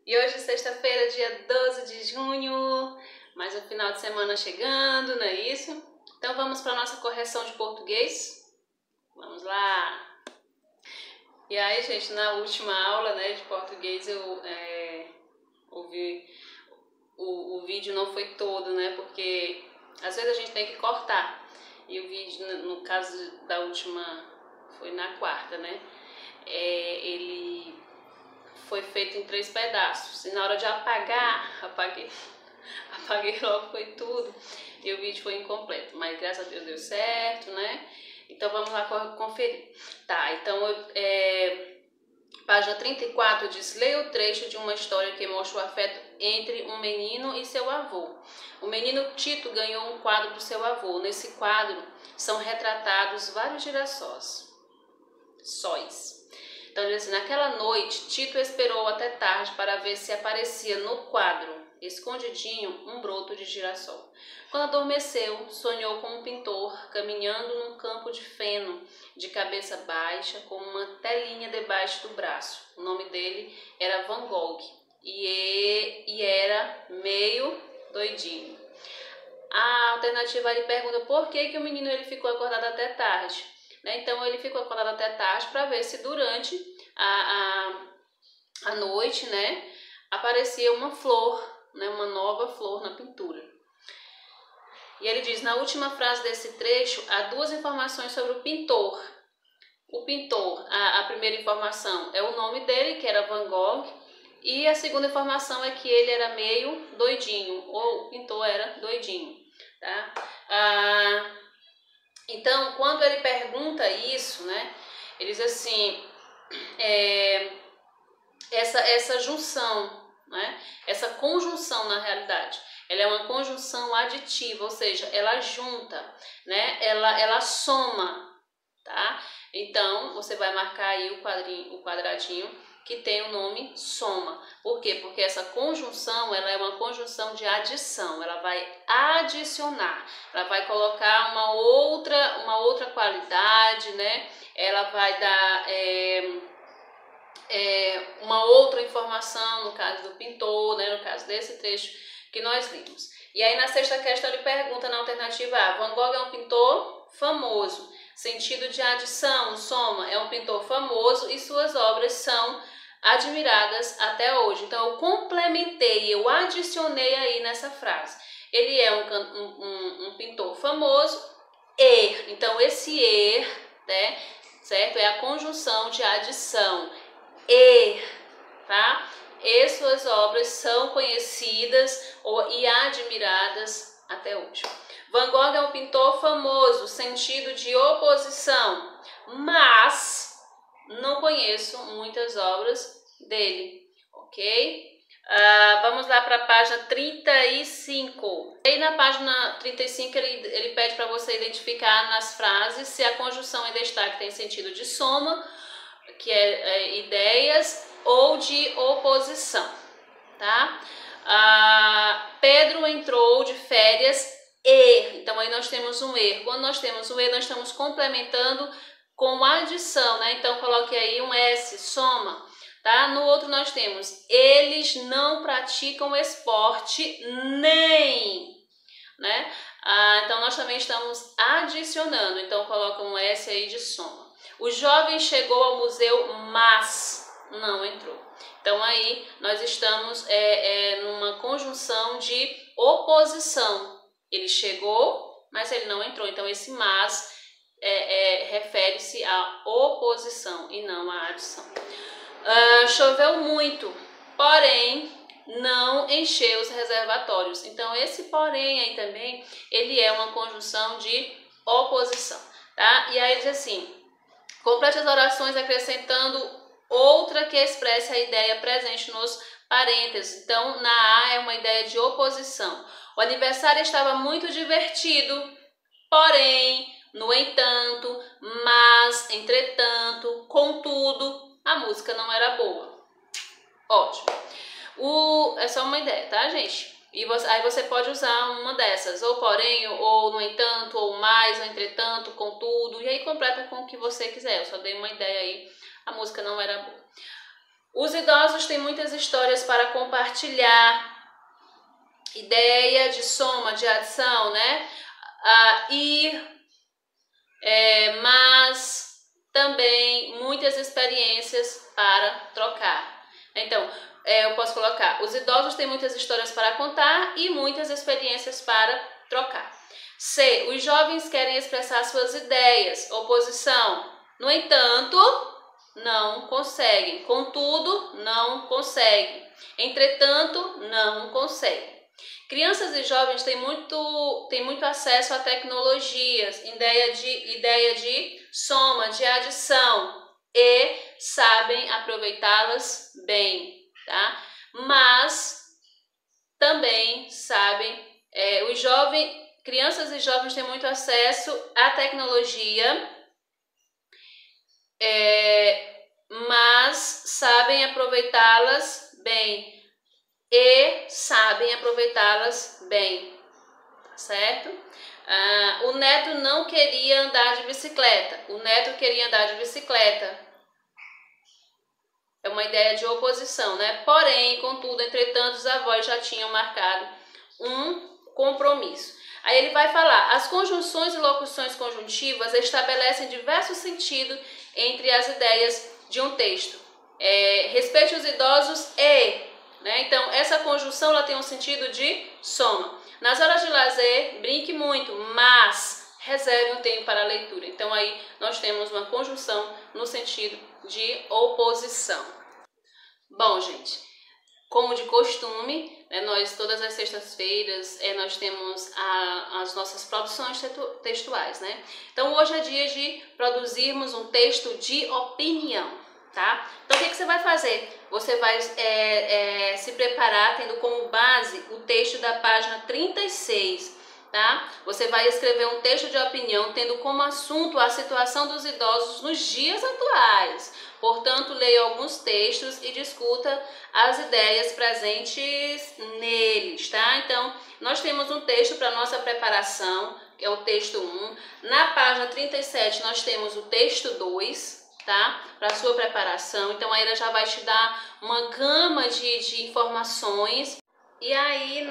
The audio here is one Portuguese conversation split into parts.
E hoje, sexta-feira, dia 12 de junho, mais um final de semana chegando, não é isso? Então vamos para a nossa correção de português? Vamos lá! E aí, gente, na última aula, né, de português eu ouvi, o vídeo não foi todo, né, porque às vezes a gente tem que cortar. E o vídeo, no caso da última, foi na quarta, né, ele foi feito em 3 pedaços. E na hora de apagar, apaguei logo, foi tudo. E o vídeo foi incompleto. Mas graças a Deus deu certo, né? Então vamos lá conferir. Tá, então página 34 diz: leia o trecho de uma história que mostra o afeto entre um menino e seu avô. O menino Tito ganhou um quadro do seu avô. Nesse quadro são retratados vários girassóis. Então, diz assim: naquela noite, Tito esperou até tarde para ver se aparecia no quadro, escondidinho, um broto de girassol. Quando adormeceu, sonhou com um pintor caminhando num campo de feno, de cabeça baixa, com uma telinha debaixo do braço. O nome dele era Van Gogh e era meio doidinho. A alternativa ali pergunta por que o menino ele ficou acordado até tarde. Então ele ficou acordado até tarde para ver se durante a noite, né, aparecia uma flor, né, uma nova flor na pintura. E ele diz: na última frase desse trecho há 2 informações sobre o pintor. O pintor, a primeira informação é o nome dele, que era Van Gogh, e a segunda informação é que ele era meio doidinho, ou o pintor era doidinho, tá? Então, quando ele pergunta isso, né, ele diz assim, essa junção, né, essa conjunção na realidade, ela é uma conjunção aditiva, ou seja, ela junta, né, ela soma, tá? Então, você vai marcar aí o quadradinho que tem o nome soma. Por quê? Porque essa conjunção, ela é uma conjunção de adição, ela vai adicionar, ela vai colocar uma outra qualidade, né? Ela vai dar uma outra informação, no caso do pintor, né? No caso desse trecho que nós vimos. E aí na sexta questão ele pergunta na alternativa A: Van Gogh é um pintor famoso. Sentido de adição, soma, é um pintor famoso e suas obras são admiradas até hoje. Então eu complementei, eu adicionei aí nessa frase. Ele é um pintor famoso e, então esse né, certo? É a conjunção de adição. E, tá? E suas obras são conhecidas e admiradas até hoje. Van Gogh é um pintor famoso, sentido de oposição, mas não conheço muitas obras dele, ok? Vamos lá para a página 35. E na página 35 ele pede para você identificar nas frases se a conjunção em destaque tem sentido de soma, que é ideias, ou de oposição, tá? Pedro entrou de férias e, então aí nós temos um erro. Quando nós temos um erro, nós estamos complementando com adição, né? Então coloque aí um S, soma, tá? No outro nós temos: eles não praticam esporte nem, né? Então nós também estamos adicionando, então coloca um S aí de soma. O jovem chegou ao museu, mas não entrou. Então aí nós estamos numa conjunção de oposição. Ele chegou, mas ele não entrou. Então esse mas refere-se à oposição e não à adição. Choveu muito, porém não encheu os reservatórios. Então esse porém aí também, ele é uma conjunção de oposição, tá? E aí diz assim: complete as orações acrescentando outra que expresse a ideia presente nos parênteses. Então, na A é uma ideia de oposição. O aniversário estava muito divertido, porém, no entanto, mas, entretanto, contudo, a música não era boa. Ótimo. É só uma ideia, tá, gente? E aí você pode usar uma dessas, ou porém, ou no entanto, ou mais, ou entretanto, contudo, e aí completa com o que você quiser. Eu só dei uma ideia aí, a música não era boa. Os idosos têm muitas histórias para compartilhar. Ideia de soma, de adição, né? Mas também muitas experiências para trocar. Então, eu posso colocar: os idosos têm muitas histórias para contar e muitas experiências para trocar. C. Os jovens querem expressar suas ideias. Oposição. No entanto, não conseguem. Contudo, não conseguem. Entretanto, não conseguem. Crianças e jovens têm muito acesso a tecnologias, ideia de soma, de adição, e sabem aproveitá-las bem, tá? Mas também sabem, crianças e jovens têm muito acesso à tecnologia, mas sabem aproveitá-las bem. E sabem aproveitá-las bem, tá certo? O neto não queria andar de bicicleta. O neto queria andar de bicicleta. É uma ideia de oposição, né? Porém, contudo, entretanto, os avós já tinham marcado um compromisso. Aí ele vai falar: as conjunções e locuções conjuntivas estabelecem diversos sentidos entre as ideias de um texto. Respeite os idosos e... Então, essa conjunção ela tem um sentido de soma. Nas horas de lazer, brinque muito, mas reserve um tempo para a leitura. Então, aí nós temos uma conjunção no sentido de oposição. Bom, gente, como de costume, nós todas as sextas-feiras nós temos as nossas produções textuais, né? Então, hoje é dia de produzirmos um texto de opinião. Tá? Então, o que você vai fazer? Você vai se preparar tendo como base o texto da página 36, tá? Você vai escrever um texto de opinião tendo como assunto a situação dos idosos nos dias atuais. Portanto, leia alguns textos e discuta as ideias presentes neles, tá? Então, nós temos um texto para nossa preparação, que é o texto 1. Na página 37, nós temos o texto 2. Tá? Para a sua preparação. Então, aí ela já vai te dar uma gama de informações. E aí,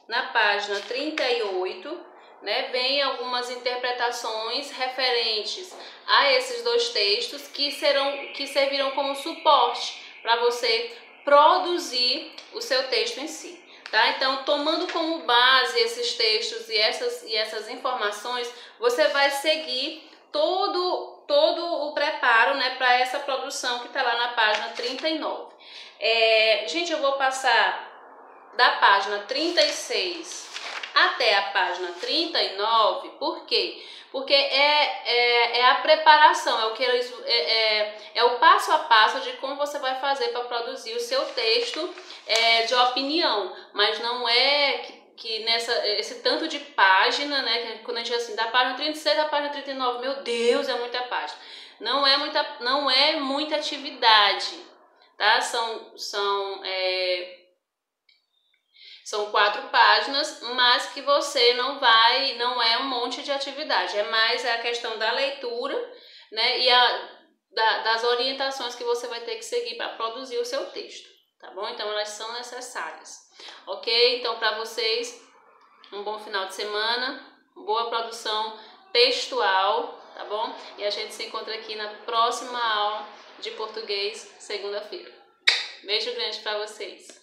na página 38, né, vem algumas interpretações referentes a esses dois textos que servirão como suporte para você produzir o seu texto em si. Tá? Então, tomando como base esses textos e essas informações, você vai seguir todo o preparo, né, para essa produção que está lá na página 39. Gente, eu vou passar da página 36 até a página 39, por quê? Porque é a preparação, é o passo a passo de como você vai fazer para produzir o seu texto de opinião, mas não é que esse tanto de página, né, que quando a gente diz assim, da página 36 à página 39, meu Deus, é muita página. Não é muita atividade, tá? São 4 páginas, mas que você não é um monte de atividade, é mais a questão da leitura, né, e das orientações que você vai ter que seguir para produzir o seu texto, tá bom? Então, elas são necessárias. Ok? Então, para vocês, um bom final de semana, boa produção textual, tá bom? E a gente se encontra aqui na próxima aula de português, segunda-feira. Beijo grande para vocês!